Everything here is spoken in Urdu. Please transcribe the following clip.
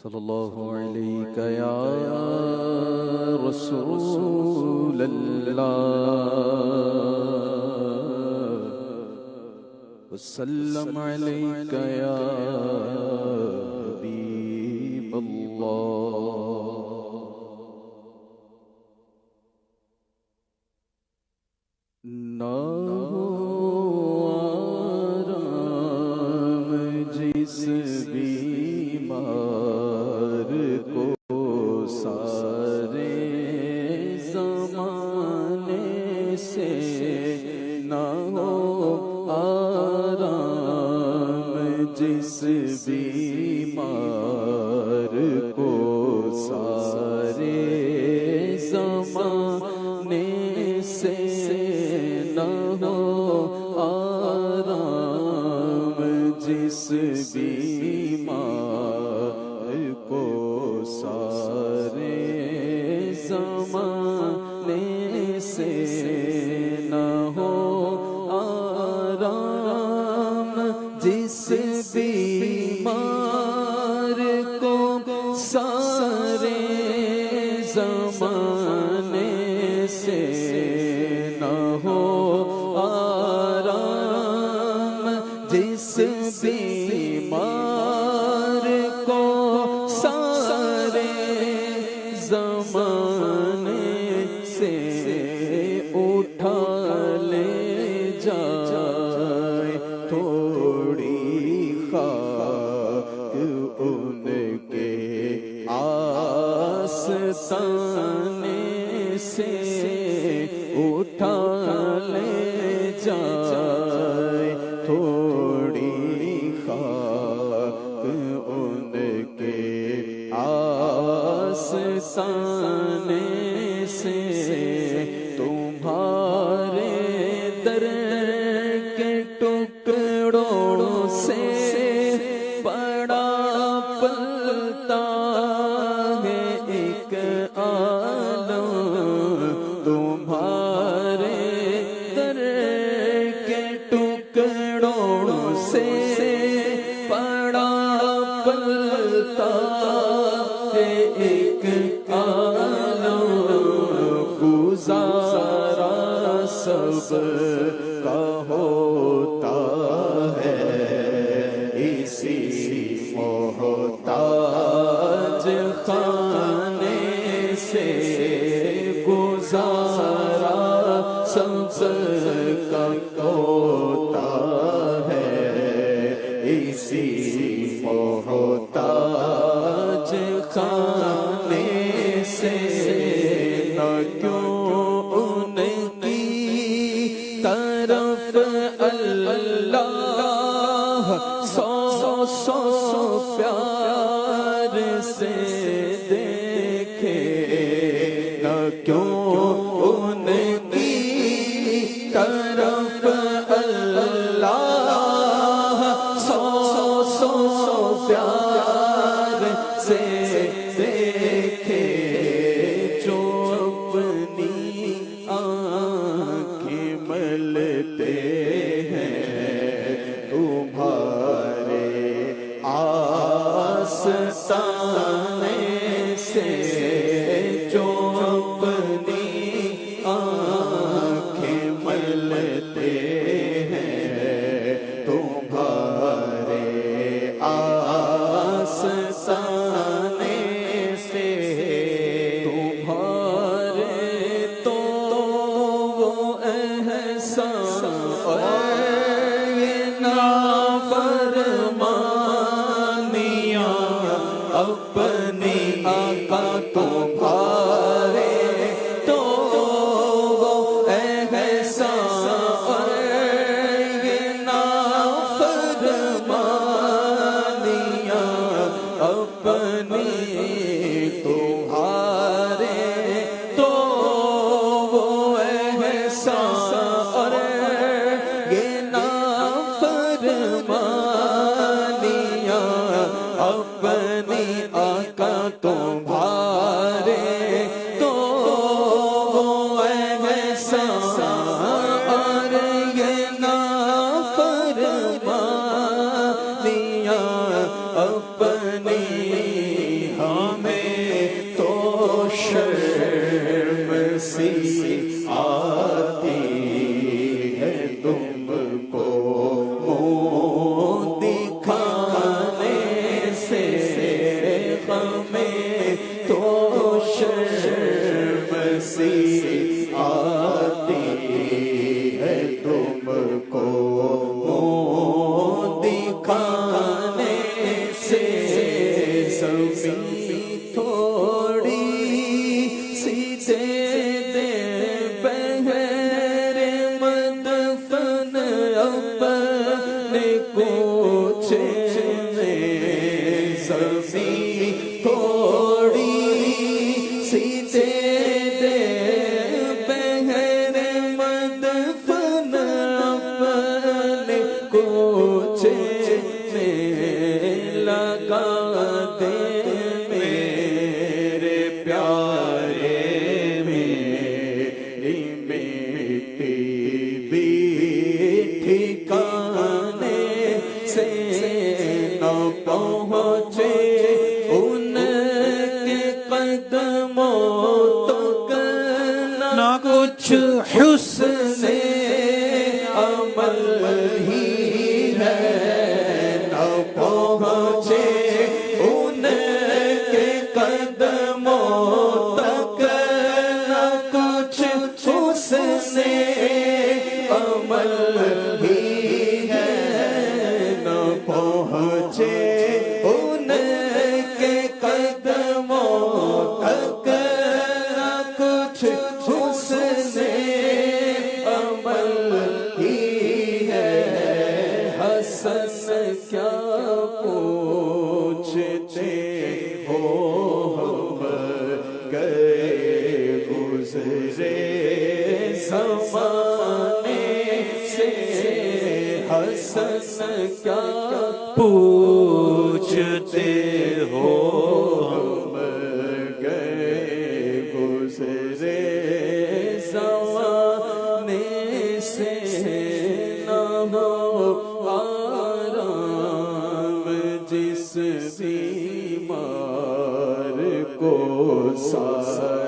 صلی اللہ علیہ یا رسول اللہ وسلم علیک یا حبیب اللہ نہ ہو آرام جس بیمار کو سارے زمانے سے نہ ہو آرام جس بیمار کو سارے زمانے سے نہ ہو آرام جس بیمار کو سارے زمانے سے نہ ہو آرام جس بیمار کو سارے زمانے سے نہ ہو آرام جس بیمار کو سارے زمانے سے اٹھا لے جائے تھوڑی خاک ان کے آستانے سے اٹھا لے جائے تھوڑی خاک ان کے آستانے سے تمہارے در کے ٹکڑوں سے بڑا پلتا ہے ایک عالم تمہارے در کے ٹکڑوں سے بڑا پلتا ہے ایک عالم گزارا سب کا ہوتا ہے اسی محتاج خانے سے گزارا سب کا ہوتا ہے اسی محتاج خانے سے نہ کیوں ان کی طرف اللہ سو سو پیار سے دیکھے نہ کیوں ان کی طرف اللہ سو سو پیار سے دیکھے جو اپنی آنکھیں ملتے ہیں تمہارے آستانے سے جو اپنی آنکھیں ملتے ہیں تمہارے آستانے سے تمہارے تو وہ احسان یہ نافرمانیاں اپنی آقا تمہارے تو وہ احسان یہ نافرمانیاں اپنی تمہارے تو وہ احسان یہ نافرمانیاں اپنی آقا تمہارے تو وہ احسان یہ نافرمانیاں اپنی ہمیں تو شرم سی آتی ہے تم کو منہ دکھانے سے زمین تھوڑی سی دے دے بہر مدفن اپنے کوچے میں زمین تھوڑی سی دے دے بہر مدفن اپنے کوچے میں لگا دے میرے پیارے میری مٹی بھی ٹھکانے سے نہ پہنچے ان کے قدموں تک نہ کچھ حسن عمل ہی ہے نہ پہنچے ان کے قدموں تک نہ کچھ حسن عمل ہی ہے نہ پہنچے ان کے قدموں تک نہ کچھ حسن عمل ہی ہے حسن کیا پوچھتے ہو ہم گئے گزرے زمانے سے حسن کیا پوچھتے ہو ہم گئے گزرے زمانے سے نہ ہو آرام جس بیمار کو سارا